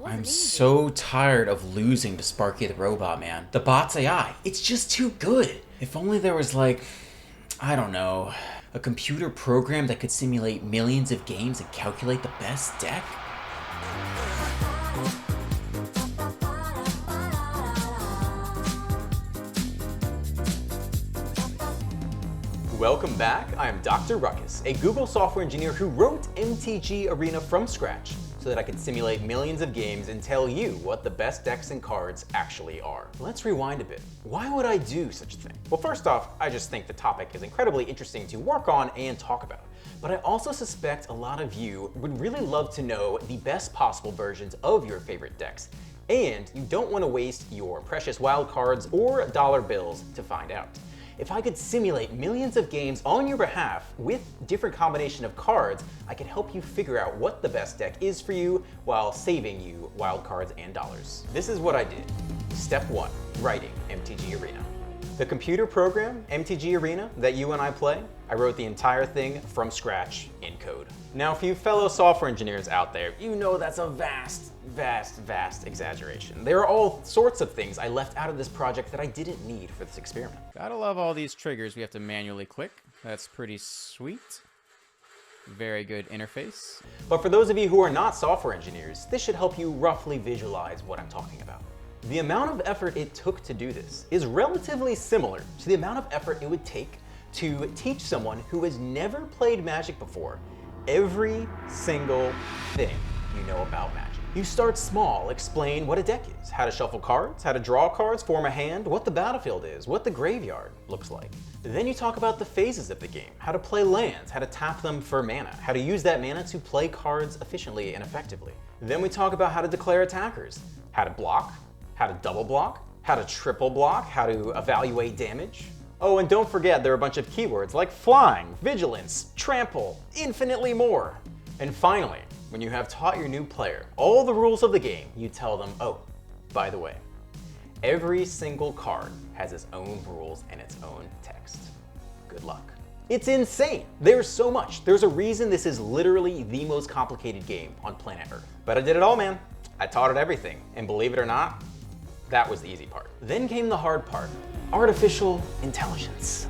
I'm so tired of losing to Sparky the Robot, man. The bot's AI, it's just too good. If only there was like, I don't know, a computer program that could simulate millions of games and calculate the best deck. Welcome back, I am Dr. Ruckus, a Google software engineer who wrote MTG Arena from scratch so that I could simulate millions of games and tell you what the best decks and cards actually are. Let's rewind a bit. Why would I do such a thing? Well, first off, I just think the topic is incredibly interesting to work on and talk about. But I also suspect a lot of you would really love to know the best possible versions of your favorite decks. And you don't want to waste your precious wildcards or dollar bills to find out. If I could simulate millions of games on your behalf with different combination of cards, I could help you figure out what the best deck is for you while saving you wildcards and dollars. This is what I did. Step 1, writing MTG Arena. The computer program, MTG Arena, that you and I play, I wrote the entire thing from scratch in code. Now, for you fellow software engineers out there, you know that's a vast exaggeration. There are all sorts of things I left out of this project that I didn't need for this experiment. Gotta love all these triggers we have to manually click. That's pretty sweet. Very good interface. But for those of you who are not software engineers, this should help you roughly visualize what I'm talking about. The amount of effort it took to do this is relatively similar to the amount of effort it would take to teach someone who has never played Magic before every single thing you know about Magic. You start small, explain what a deck is, how to shuffle cards, how to draw cards, form a hand, what the battlefield is, what the graveyard looks like. Then you talk about the phases of the game, how to play lands, how to tap them for mana, how to use that mana to play cards efficiently and effectively. Then we talk about how to declare attackers, how to block, how to double block, how to triple block, how to evaluate damage. Oh, and don't forget there are a bunch of keywords like flying, vigilance, trample, infinitely more. And finally, when you have taught your new player all the rules of the game, you tell them, oh, by the way, every single card has its own rules and its own text. Good luck. It's insane. There's so much. There's a reason this is literally the most complicated game on planet Earth. But I did it all, man. I taught it everything. And believe it or not, that was the easy part. Then came the hard part, artificial intelligence.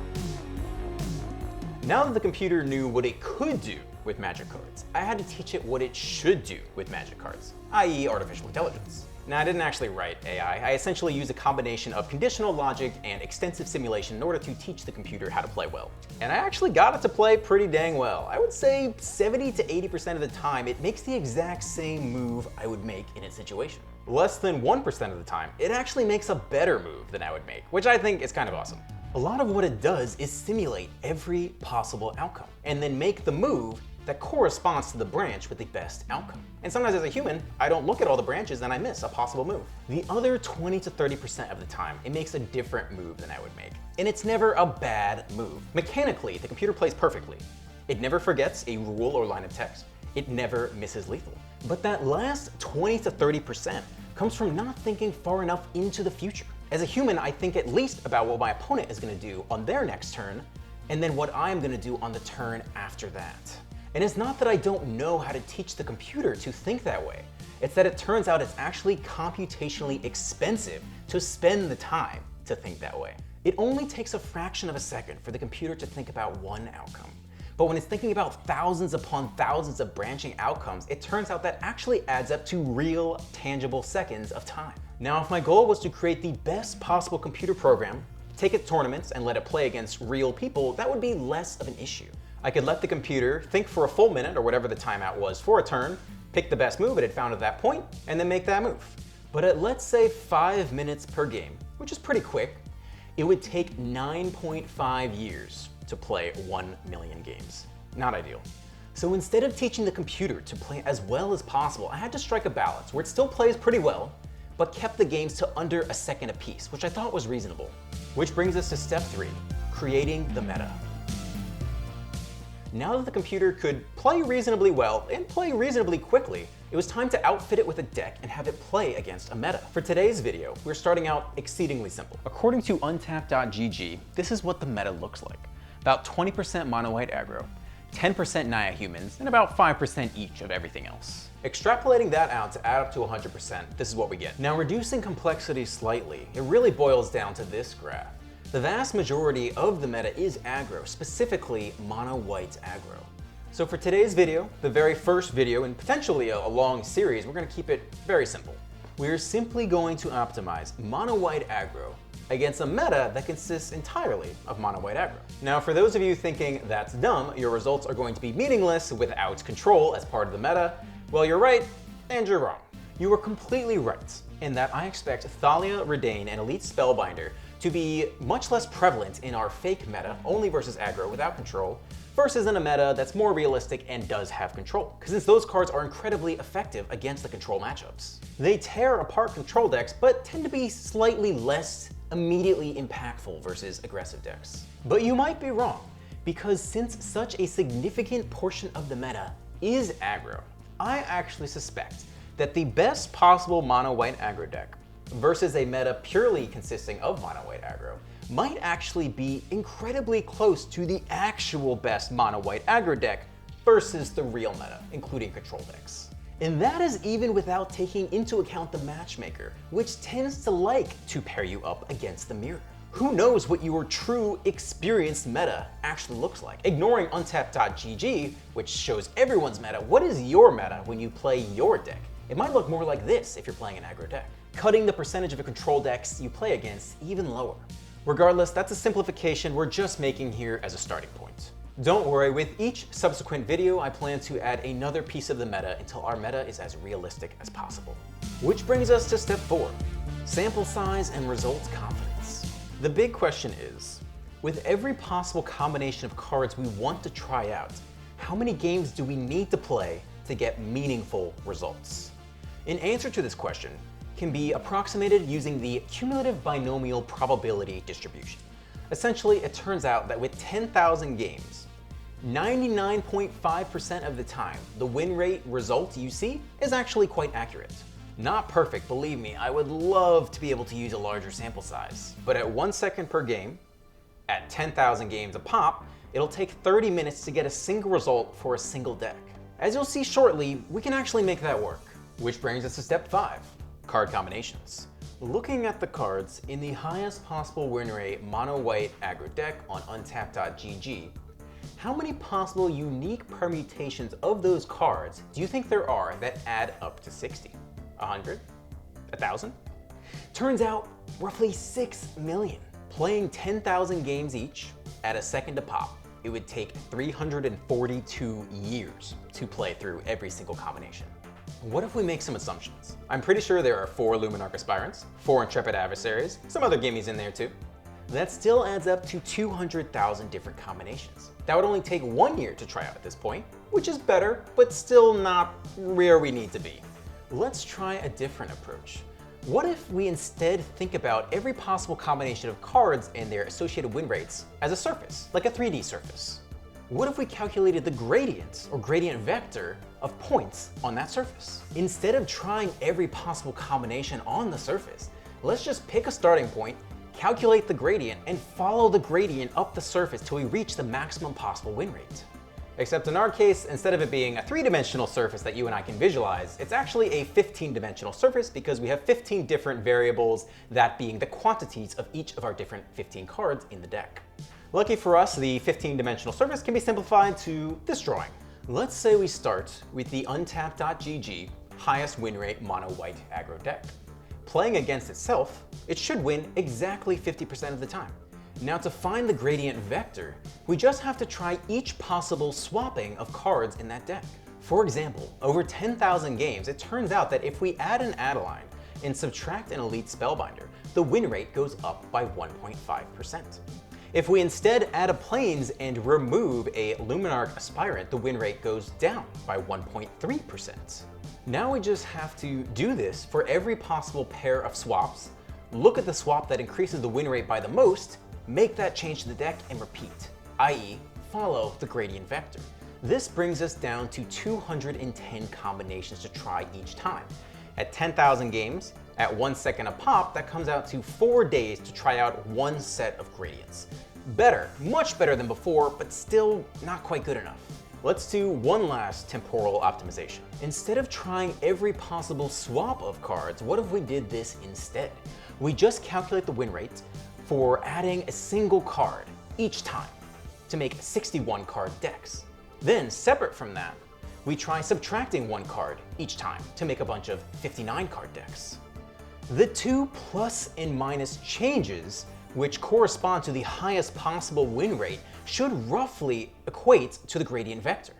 Now that the computer knew what it could do with Magic cards, I had to teach it what it should do with Magic cards, i.e. artificial intelligence. Now, I didn't actually write AI. I essentially used a combination of conditional logic and extensive simulation in order to teach the computer how to play well. And I actually got it to play pretty dang well. I would say 70 to 80% of the time, it makes the exact same move I would make in its situation. Less than 1% of the time, it actually makes a better move than I would make, which I think is kind of awesome. A lot of what it does is simulate every possible outcome and then make the move that corresponds to the branch with the best outcome. And sometimes as a human, I don't look at all the branches and I miss a possible move. The other 20 to 30% of the time, it makes a different move than I would make. And it's never a bad move. Mechanically, the computer plays perfectly. It never forgets a rule or line of text. It never misses lethal. But that last 20 to 30% comes from not thinking far enough into the future. As a human, I think at least about what my opponent is gonna do on their next turn, and then what I'm gonna do on the turn after that. And it's not that I don't know how to teach the computer to think that way. It's that it turns out it's actually computationally expensive to spend the time to think that way. It only takes a fraction of a second for the computer to think about one outcome. But when it's thinking about thousands upon thousands of branching outcomes, it turns out that actually adds up to real, tangible seconds of time. Now, if my goal was to create the best possible computer program, take it to tournaments and let it play against real people, that would be less of an issue. I could let the computer think for a full minute or whatever the timeout was for a turn, pick the best move it had found at that point, and then make that move. But at, let's say, 5 minutes per game, which is pretty quick, it would take 9.5 years to play 1 million games. Not ideal. So instead of teaching the computer to play as well as possible, I had to strike a balance where it still plays pretty well, but kept the games to under a second apiece, which I thought was reasonable. Which brings us to step 3, creating the meta. Now that the computer could play reasonably well and play reasonably quickly, it was time to outfit it with a deck and have it play against a meta. For today's video, we're starting out exceedingly simple. According to untap.gg, this is what the meta looks like. About 20% mono white aggro, 10% Naya humans, and about 5% each of everything else. Extrapolating that out to add up to 100%, this is what we get. Now, reducing complexity slightly, it really boils down to this graph. The vast majority of the meta is aggro, specifically mono-white aggro. So for today's video, the very first video and potentially a long series, we're going to keep it very simple. We're simply going to optimize mono-white aggro against a meta that consists entirely of mono-white aggro. Now, for those of you thinking that's dumb, your results are going to be meaningless without control as part of the meta, well, you're right, and you're wrong. You were completely right in that I expect Thalia, Redain, and Elite Spellbinder to be much less prevalent in our fake meta, only versus aggro without control, versus in a meta that's more realistic and does have control, because since those cards are incredibly effective against the control matchups. They tear apart control decks, but tend to be slightly less immediately impactful versus aggressive decks. But you might be wrong, because since such a significant portion of the meta is aggro, I actually suspect that the best possible mono-white aggro deck versus a meta purely consisting of mono-white aggro might actually be incredibly close to the actual best mono-white aggro deck versus the real meta, including control decks. And that is even without taking into account the matchmaker, which tends to like to pair you up against the mirror. Who knows what your true experienced meta actually looks like? Ignoring untapped.gg, which shows everyone's meta, what is your meta when you play your deck? It might look more like this if you're playing an aggro deck, cutting the percentage of the control decks you play against even lower. Regardless, that's a simplification we're just making here as a starting point. Don't worry, with each subsequent video, I plan to add another piece of the meta until our meta is as realistic as possible. Which brings us to step 4, sample size and results confidence. The big question is, with every possible combination of cards we want to try out, how many games do we need to play to get meaningful results? An answer to this question can be approximated using the cumulative binomial probability distribution. Essentially, it turns out that with 10,000 games, 99.5% of the time, the win rate result you see is actually quite accurate. Not perfect, believe me, I would love to be able to use a larger sample size. But at 1 second per game, at 10,000 games a pop, it'll take 30 minutes to get a single result for a single deck. As you'll see shortly, we can actually make that work. Which brings us to step 5. Card combinations. Looking at the cards in the highest possible win rate mono-white aggro deck on untapped.gg, how many possible unique permutations of those cards do you think there are that add up to 60? 100? 1,000? Turns out, roughly 6 million. Playing 10,000 games each at a second a pop, it would take 342 years to play through every single combination. What if we make some assumptions? I'm pretty sure there are 4 Luminarch Aspirants, 4 Intrepid Adversaries, some other gimmies in there too. That still adds up to 200,000 different combinations. That would only take 1 year to try out at this point, which is better, but still not where we need to be. Let's try a different approach. What if we instead think about every possible combination of cards and their associated win rates as a surface, like a 3D surface? What if we calculated the gradient or gradient vector of points on that surface? Instead of trying every possible combination on the surface, let's just pick a starting point, calculate the gradient, and follow the gradient up the surface till we reach the maximum possible win rate. Except in our case, instead of it being a 3-dimensional surface that you and I can visualize, it's actually a 15-dimensional surface because we have 15 different variables, that being the quantities of each of our different 15 cards in the deck. Lucky for us, the 15-dimensional surface can be simplified to this drawing. Let's say we start with the untapped.gg highest win rate mono-white aggro deck. Playing against itself, it should win exactly 50% of the time. Now to find the gradient vector, we just have to try each possible swapping of cards in that deck. For example, over 10,000 games, it turns out that if we add an Adeline and subtract an Elite Spellbinder, the win rate goes up by 1.5%. If we instead add a Plains and remove a Luminarch Aspirant, the win rate goes down by 1.3%. Now we just have to do this for every possible pair of swaps, look at the swap that increases the win rate by the most, make that change to the deck, and repeat, i.e. follow the gradient vector. This brings us down to 210 combinations to try each time. At 10,000 games, at 1 second a pop, that comes out to 4 days to try out one set of gradients. Better, much better than before, but still not quite good enough. Let's do one last temporal optimization. Instead of trying every possible swap of cards, what if we did this instead? We just calculate the win rate for adding a single card each time to make 61 card decks. Then, separate from that, we try subtracting one card each time to make a bunch of 59 card decks. The two plus and minus changes, which correspond to the highest possible win rate, should roughly equate to the gradient vector.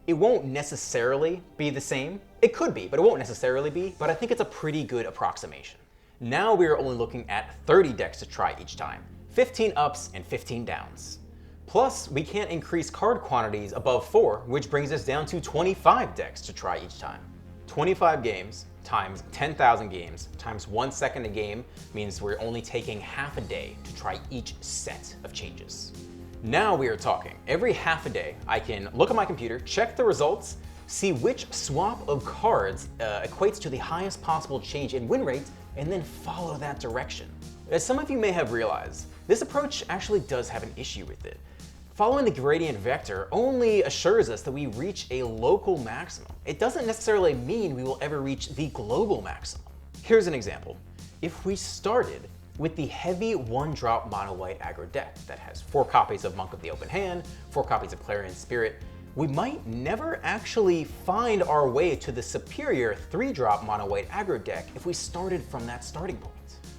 It won't necessarily be the same. It could be, but it won't necessarily be, but I think it's a pretty good approximation. Now we are only looking at 30 decks to try each time, 15 ups and 15 downs. Plus, we can't increase card quantities above 4, which brings us down to 25 decks to try each time. 25 games times 10,000 games times 1 second a game means we're only taking half a day to try each set of changes. Now we are talking. Every half a day, I can look at my computer, check the results, see which swap of cards equates to the highest possible change in win rate, and then follow that direction. As some of you may have realized, this approach actually does have an issue with it. Following the gradient vector only assures us that we reach a local maximum. It doesn't necessarily mean we will ever reach the global maximum. Here's an example. If we started with the heavy 1-drop mono-white aggro deck that has 4 copies of Monk of the Open Hand, 4 copies of Clarion Spirit, we might never actually find our way to the superior 3-drop mono-white aggro deck if we started from that starting point.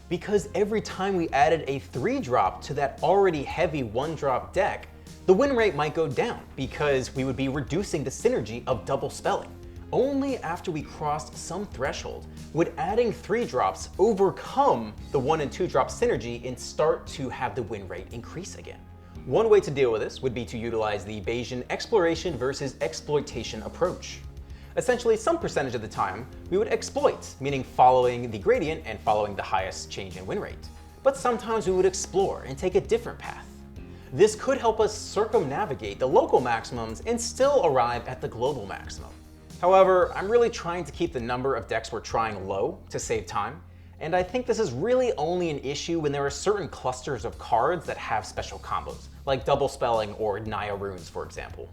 Because every time we added a 3-drop to that already heavy 1-drop deck, the win rate might go down because we would be reducing the synergy of double spelling. Only after we crossed some threshold would adding 3-drops overcome the 1 and 2-drop synergy and start to have the win rate increase again. One way to deal with this would be to utilize the Bayesian exploration versus exploitation approach. Essentially, some percentage of the time, we would exploit, meaning following the gradient and following the highest change in win rate. But sometimes we would explore and take a different path. This could help us circumnavigate the local maximums and still arrive at the global maximum. However, I'm really trying to keep the number of decks we're trying low to save time, and I think this is really only an issue when there are certain clusters of cards that have special combos, like double spelling or Naya runes, for example.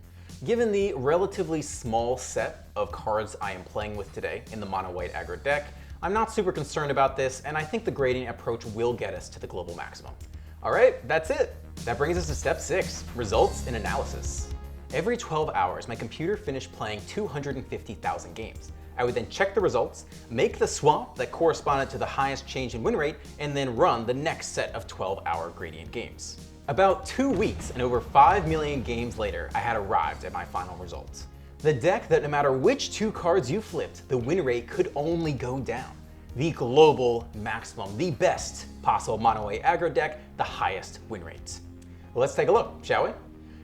Given the relatively small set of cards I am playing with today in the mono-white aggro deck, I'm not super concerned about this, and I think the gradient approach will get us to the global maximum. All right, that's it. That brings us to step 6, results and analysis. Every 12 hours, my computer finished playing 250,000 games. I would then check the results, make the swap that corresponded to the highest change in win rate, and then run the next set of 12-hour gradient games. About 2 weeks and over 5 million games later, I had arrived at my final results. The deck that no matter which 2 cards you flipped, the win rate could only go down. The global maximum, the best possible mono-white aggro deck, the highest win rates. Let's take a look, shall we?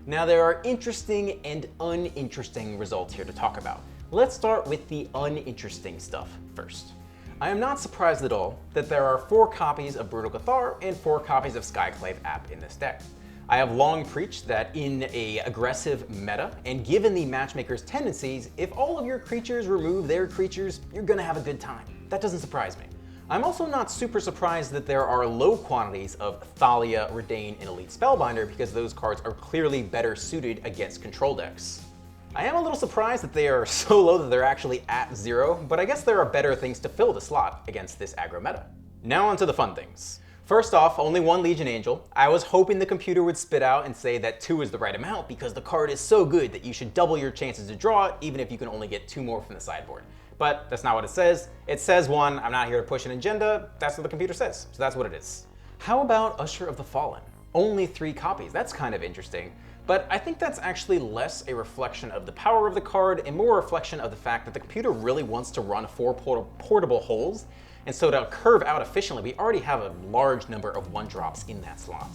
Now there are interesting and uninteresting results here to talk about. Let's start with the uninteresting stuff first. I am not surprised at all that there are 4 copies of Brutal Cathar and 4 copies of Skyclave App in this deck. I have long preached that in an aggressive meta, and given the matchmaker's tendencies, if all of your creatures remove their creatures, you're gonna have a good time. That doesn't surprise me. I'm also not super surprised that there are low quantities of Thalia, Redain, and Elite Spellbinder because those cards are clearly better suited against control decks. I am a little surprised that they are so low that they're actually at 0, but I guess there are better things to fill the slot against this aggro meta. Now onto the fun things. First off, only 1 Legion Angel. I was hoping the computer would spit out and say that 2 is the right amount because the card is so good that you should double your chances to draw it even if you can only get 2 more from the sideboard. But that's not what it says. It says 1, I'm not here to push an agenda, that's what the computer says, so that's what it is. How about Usher of the Fallen? Only 3 copies, that's kind of interesting, but I think that's actually less a reflection of the power of the card and more a reflection of the fact that the computer really wants to run 4 portable holes, and so to curve out efficiently, we already have a large number of 1-drops in that slot.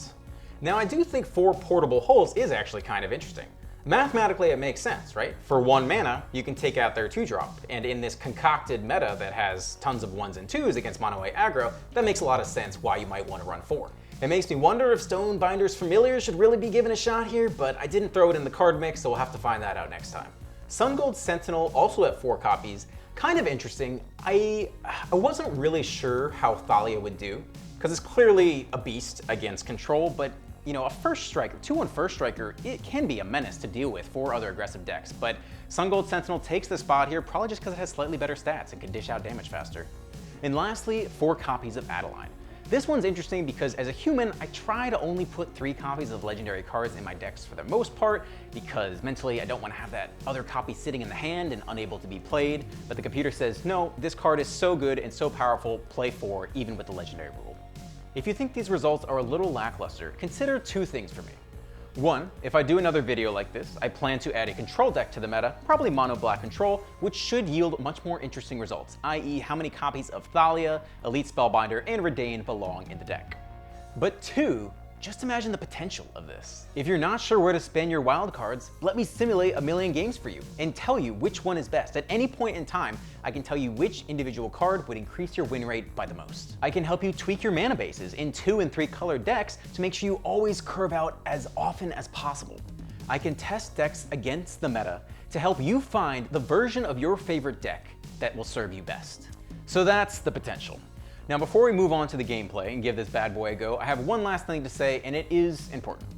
Now I do think 4 portable holes is actually kind of interesting. Mathematically, it makes sense, right? For 1 mana, you can take out their 2-drop, and in this concocted meta that has tons of 1s and 2s against mono-white aggro, that makes a lot of sense why you might want to run 4. It makes me wonder if Stonebinder's Familiar should really be given a shot here, but I didn't throw it in the card mix, so we'll have to find that out next time. Sungold Sentinel, also at 4 copies, kind of interesting. I wasn't really sure how Thalia would do, because it's clearly a beast against control, but you know, a first striker, 2/1 first striker, it can be a menace to deal with for other aggressive decks, but Sun Gold Sentinel takes the spot here probably just because it has slightly better stats and can dish out damage faster. And lastly, 4 copies of Adeline. This one's interesting because as a human, I try to only put 3 copies of legendary cards in my decks for the most part, because mentally I don't want to have that other copy sitting in the hand and unable to be played, but the computer says, no, this card is so good and so powerful, play 4 even with the legendary rule. If you think these results are a little lackluster, consider 2 things for me. 1, if I do another video like this, I plan to add a control deck to the meta, probably mono black control, which should yield much more interesting results, i.e. how many copies of Thalia, Elite Spellbinder, and Redain belong in the deck. But 2, just imagine the potential of this. If you're not sure where to spend your wild cards, let me simulate a million games for you and tell you which one is best. At any point in time, I can tell you which individual card would increase your win rate by the most. I can help you tweak your mana bases in 2 and 3 colored decks to make sure you always curve out as often as possible. I can test decks against the meta to help you find the version of your favorite deck that will serve you best. So that's the potential. Now, before we move on to the gameplay and give this bad boy a go, I have one last thing to say, and it is important.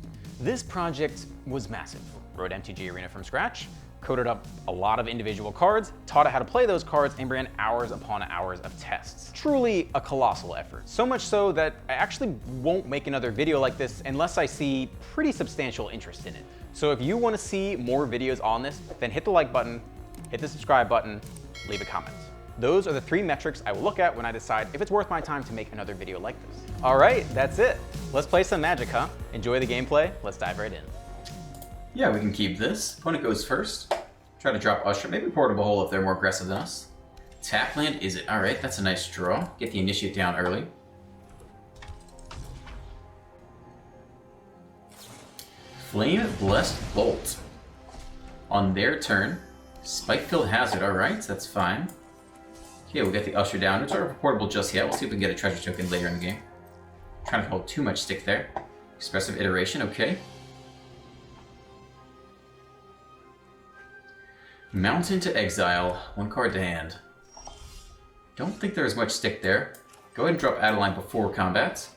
This project was massive. Wrote MTG Arena from scratch, coded up a lot of individual cards, taught it how to play those cards, and ran hours upon hours of tests. Truly a colossal effort. So much so that I actually won't make another video like this unless I see pretty substantial interest in it. So if you want to see more videos on this, then hit the like button, hit the subscribe button, leave a comment. Those are the 3 metrics I will look at when I decide if it's worth my time to make another video like this. All right, that's it. Let's play some Magic, huh? Enjoy the gameplay. Let's dive right in. Yeah, we can keep this. Opponent goes first. Try to drop Usher. Maybe Portable Hole if they're more aggressive than us. Tap land is it? All right, that's a nice draw. Get the Initiate down early. Flame Blessed Bolt. On their turn. Spike-Filled Hazard, all right, that's fine. Okay, we'll get the Usher down. It's not portable just yet. We'll see if we can get a treasure token later in the game. Trying to hold too much stick there. Expressive Iteration, okay. Mountain to Exile, 1 card to hand. Don't think there's much stick there. Go ahead and drop Adeline before combat.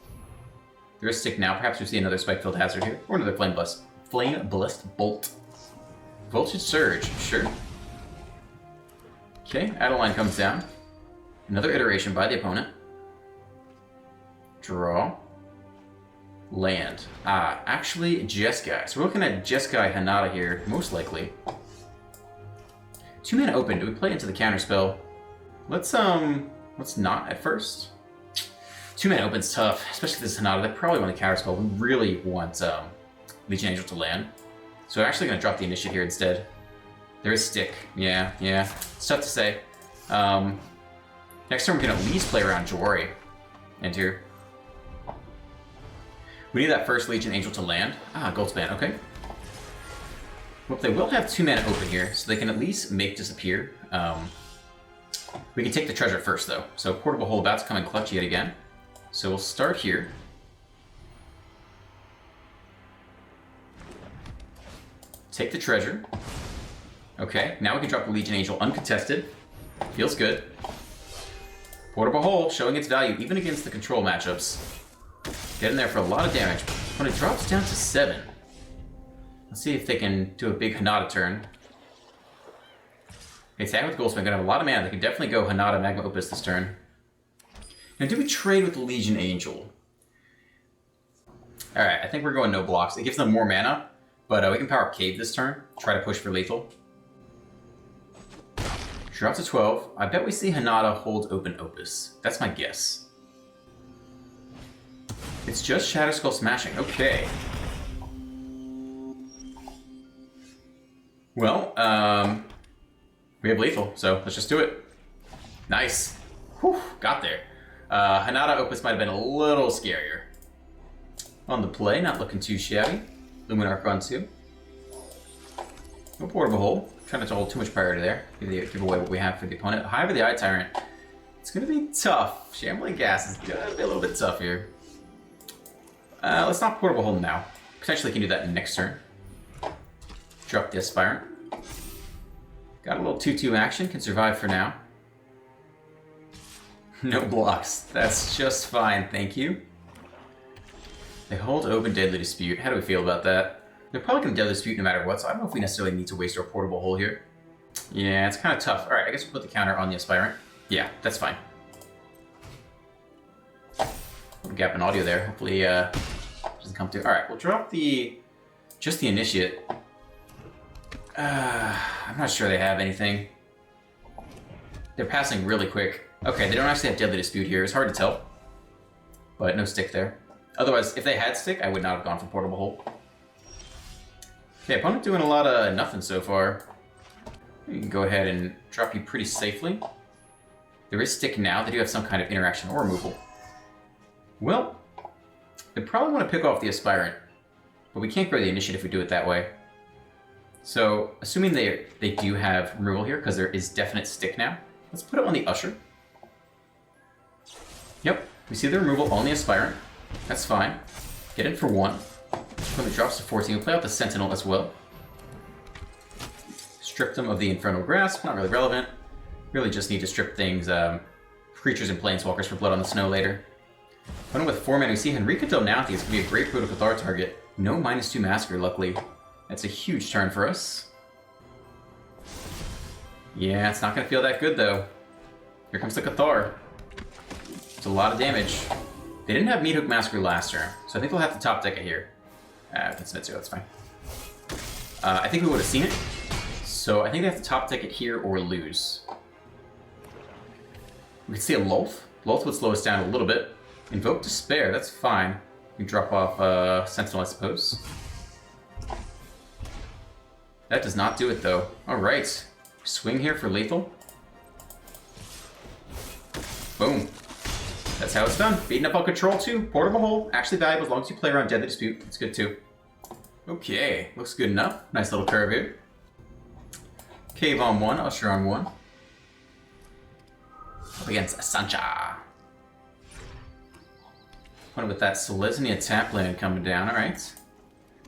There is stick now. Perhaps we see another Spike-Filled Hazard here. Or another Flame Blessed Bolt. Voltage Surge, sure. Okay, Adeline comes down. Another iteration by the opponent. Draw. Land. Actually, Jeskai. So we're looking at Jeskai Hanada here, most likely. 2 mana open. Do we play into the counterspell? Let's not at first. 2 mana open's tough, especially this Hanada. They probably want the counterspell. We really want Legion Angel to land. So we're actually going to drop the Initiate here instead. There is stick. Yeah. It's tough to say. Next turn we can at least play around Jawari. Enter. We need that first Legion Angel to land. Goldspan, okay. Well, they will have 2 mana open here, so they can at least make disappear. We can take the treasure first, though. So Portable Hole about to come in clutch yet again. So we'll start here. Take the treasure. Okay, now we can drop the Legion Angel uncontested. Feels good. Portable Hole showing its value even against the control matchups. Get in there for a lot of damage. When it drops down to 7. Let's see if they can do a big Hanada turn. Okay, tag with Goldspan, gonna have a lot of mana. They can definitely go Hanada Magma Opus this turn. Now, do we trade with the Legion Angel? Alright, I think we're going no blocks. It gives them more mana, but we can power Cave this turn. Try to push for lethal. Drop to 12. I bet we see Hanada hold open Opus. That's my guess. It's just Shadow Skull Smashing. Okay. Well, we have lethal, so let's just do it. Nice. Whew, got there. Hanada Opus might have been a little scarier. On the play, not looking too shabby. Luminarch on 2. No Portable Hole. Trying not to hold too much priority there. Give away what we have for the opponent. Hive of the Eye Tyrant. It's going to be tough. Shambling Gas is going to be a little bit tough here. Let's not Portable Hole now. Potentially can do that next turn. Drop the Aspirant. Got a little 2/2 action. Can survive for now. No blocks. That's just fine, thank you. They hold open Deadly Dispute. How do we feel about that? They're probably going to Deadly Dispute no matter what, so I don't know if we necessarily need to waste our Portable Hole here. Yeah, it's kind of tough. Alright, I guess we'll put the counter on the Aspirant. Yeah, that's fine. Little gap in audio there. Hopefully, doesn't come through. Alright, we'll drop just the Initiate. I'm not sure they have anything. They're passing really quick. Okay, they don't actually have Deadly Dispute here. It's hard to tell. But no stick there. Otherwise, if they had stick, I would not have gone for Portable Hole. Okay, opponent doing a lot of nothing so far. You can go ahead and drop you pretty safely. There is stick now. They do have some kind of interaction or removal. Well, they probably want to pick off the Aspirant, but we can't grow the Initiate if we do it that way. So, assuming they do have removal here, because there is definite stick now, let's put it on the Usher. Yep, we see the removal on the Aspirant. That's fine. Get in for 1. When it drops to 14, we'll play out the Sentinel as well. Strip them of the Infernal Grasp, not really relevant. Really just need to strip things, creatures and planeswalkers for Blood on the Snow later. Opponent with 4 mana, we see Henrika Delnathy is going to be a great Proto Cathar target. No -2 Massacre, luckily. That's a huge turn for us. Yeah, it's not going to feel that good, though. Here comes the Cathar. It's a lot of damage. They didn't have Meathook Massacre last turn, so I think they'll have to top deck it here. That's Mitsu, that's fine. I think we would have seen it. So I think they have to top deck it here or lose. We can see a Lolth. Lolth would slow us down a little bit. Invoke Despair, that's fine. We can drop off Sentinel, I suppose. That does not do it, though. Alright. Swing here for lethal. Boom. That's how it's done. Beating up on control, too. Portable Hole. Actually valuable as long as you play around Deadly Dispute. It's good, too. Okay. Looks good enough. Nice little curve here. Cave on 1. Usher on 1. Up against Sancha. One with that Selesnya tap land coming down. Alright.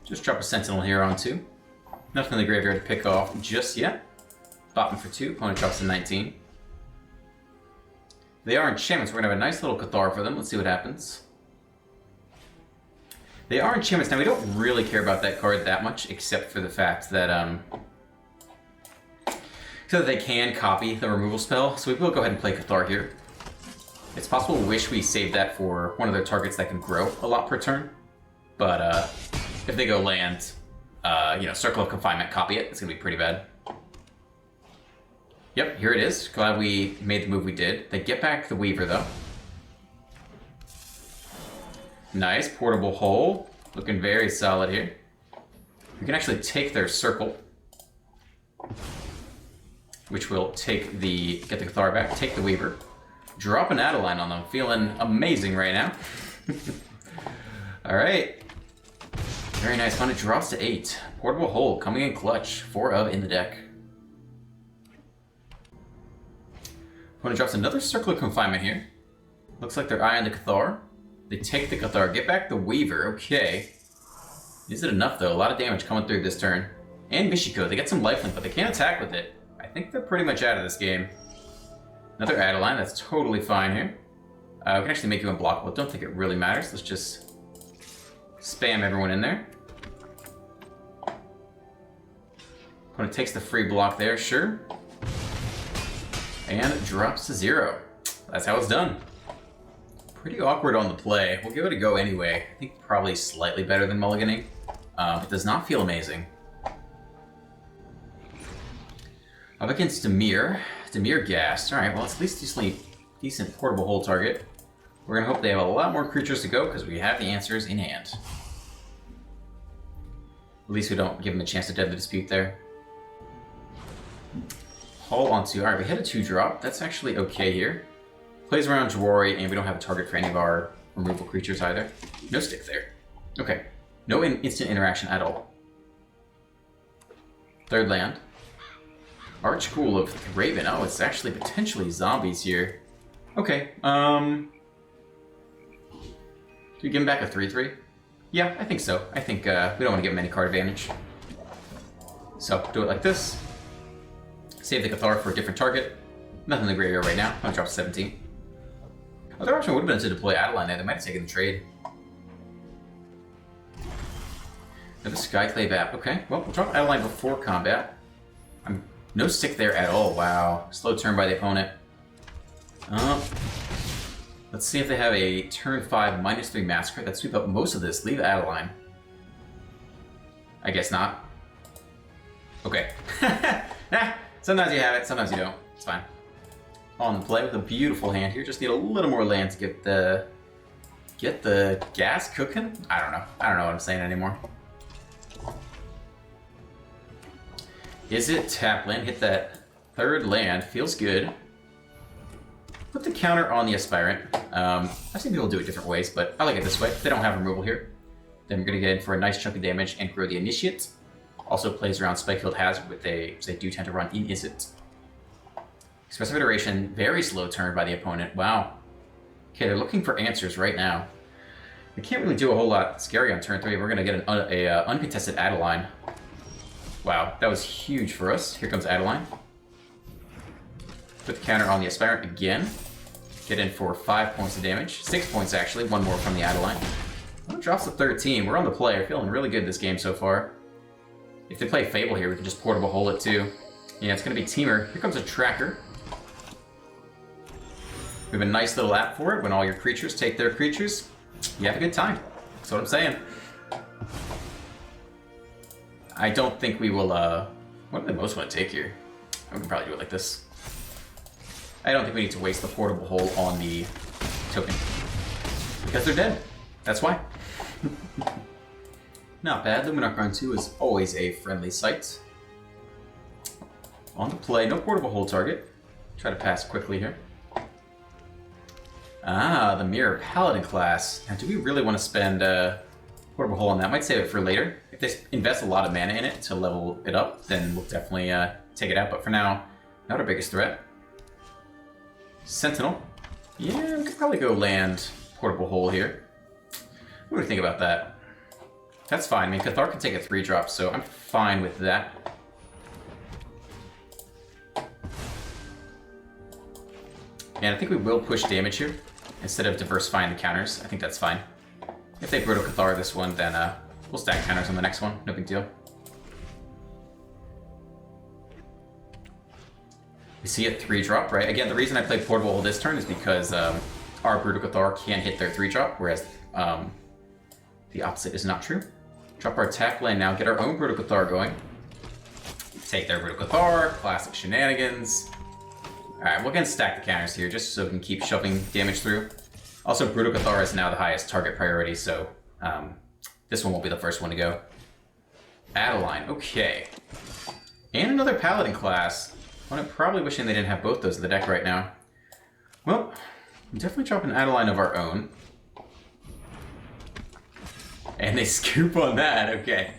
Just drop a Sentinel here on 2. Nothing in the graveyard to pick off just yet. Bottom for 2. Opponent drops to 19. They are enchantments. We're going to have a nice little Cathar for them. Let's see what happens. They are enchantments. Now, we don't really care about that card that much, except for the fact that, so that they can copy the removal spell. So we will go ahead and play Cathar here. It's possible we wish we saved that for one of their targets that can grow a lot per turn. But if they go land, you know, Circle of Confinement, copy it. It's going to be pretty bad. Yep, here it is. Glad we made the move we did. They get back the Weaver, though. Nice. Portable Hole. Looking very solid here. We can actually take their Circle, which will take the... get the Cathar back, take the Weaver. Drop an Adeline on them. Feeling amazing right now. Alright. Very nice fun. It drops to 8. Portable Hole coming in clutch. 4 of in the deck. Opponent drops another Circle of Confinement here. Looks like they're eyeing the Cathar. They take the Cathar. Get back the Weaver. Okay. Is it enough, though? A lot of damage coming through this turn. And Michiko. They get some lifelink, but they can't attack with it. I think they're pretty much out of this game. Another Adeline. That's totally fine here. We can actually make you unblockable. Don't think it really matters. Let's just spam everyone in there. Opponent takes the free block there. Sure. And drops to 0. That's how it's done. Pretty awkward on the play. We'll give it a go anyway. I think probably slightly better than mulliganing. But does not feel amazing. Up against Dimir. Dimir gassed. Alright, well, it's at least decent Portable Hole target. We're going to hope they have a lot more creatures to go because we have the answers in hand. At least we don't give them a chance to Deadly Dispute there. Hull onto... Alright, we hit a 2-drop. That's actually okay here. Plays around Jawari, and we don't have a target for any of our removal creatures either. No stick there. Okay. No instant interaction at all. Third land. Archghoul of Raven. Oh, it's actually potentially zombies here. Okay. Do we give him back a 3/3? Yeah, I think so. I think we don't want to give him any card advantage. So, do it like this. Save the Cathar for a different target. Nothing in the graveyard right now. I'll drop 17. Other option would have been to deploy Adeline there. They might have taken the trade. Another Skyclave app. Okay, well, we'll drop Adeline before combat. No stick there at all. Wow. Slow turn by the opponent. Let's see if they have a turn 5 -3 Massacre that sweep up most of this. Leave Adeline. I guess not. Okay. Sometimes you have it, sometimes you don't. It's fine. On the play with a beautiful hand here. Just need a little more land to get the gas cooking. I don't know what I'm saying anymore. Is it tap land? Hit that third land. Feels good. Put the counter on the Aspirant. I've seen people do it different ways, but I like it this way. If they don't have removal here, then we're going to get in for a nice chunk of damage and grow the Initiate. Also plays around Spikefield Hazard, which they do tend to run Initiate. Expressive Iteration, very slow turn by the opponent. Wow. Okay, they're looking for answers right now. We can't really do a whole lot scary on turn 3. We're going to get an uncontested Adeline. Wow, that was huge for us. Here comes Adeline. Put the counter on the Aspirant again. Get in for 5 points of damage. 6 points, actually. One more from the Adeline. Well, it drops to 13. We're on the play. We're feeling really good this game so far. If they play Fable here, we can just Portable Hole it too. Yeah, it's going to be Teamer. Here comes a Tracker. We have a nice little app for it. When all your creatures take their creatures, you have a good time. That's what I'm saying. I don't think we will, what do they most want to take here? We can probably do it like this. I don't think we need to waste the Portable Hole on the token. Because they're dead. That's why. Not bad. Luminarch Run 2 is always a friendly sight. On the play, no Portable Hole target. Try to pass quickly here. Ah, the Mirror Paladin class. Now, do we really want to spend Portable Hole on that? Might save it for later. If they invest a lot of mana in it to level it up, then we'll definitely take it out. But for now, not our biggest threat. Sentinel. Yeah, we could probably go land Portable Hole here. What do we think about that? That's fine. I mean, Cathar can take a 3-drop, so I'm fine with that. And I think we will push damage here instead of diversifying the counters. I think that's fine. If they Proto Cathar this one, then we'll stack counters on the next one. No big deal. We see a 3-drop, right? Again, the reason I played Portable Hole this turn is because our Brutal Cathar can hit their 3-drop, whereas the opposite is not true. Drop our tap land now, get our own Brutal Cathar going. Take their Brutal Cathar, classic shenanigans. Alright, we're going to stack the counters here just so we can keep shoving damage through. Also, Brutal Cathar is now the highest target priority, so this one will be the first one to go. Adeline, okay. And another Paladin class. I'm probably wishing they didn't have both those in the deck right now. Well, I'm definitely dropping Adeline of our own. And they scoop on that, okay.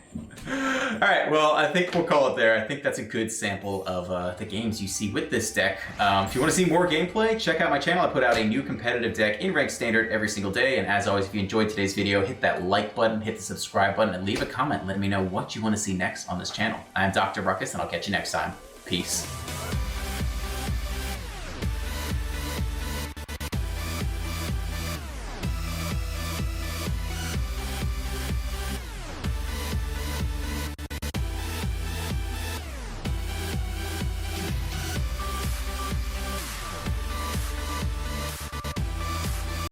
Alright, well, I think we'll call it there. I think that's a good sample of the games you see with this deck. If you want to see more gameplay, check out my channel. I put out a new competitive deck in Ranked Standard every single day. And as always, if you enjoyed today's video, hit that like button, hit the subscribe button, and leave a comment letting me know what you want to see next on this channel. I'm Dr. Ruckus, and I'll catch you next time. Peace.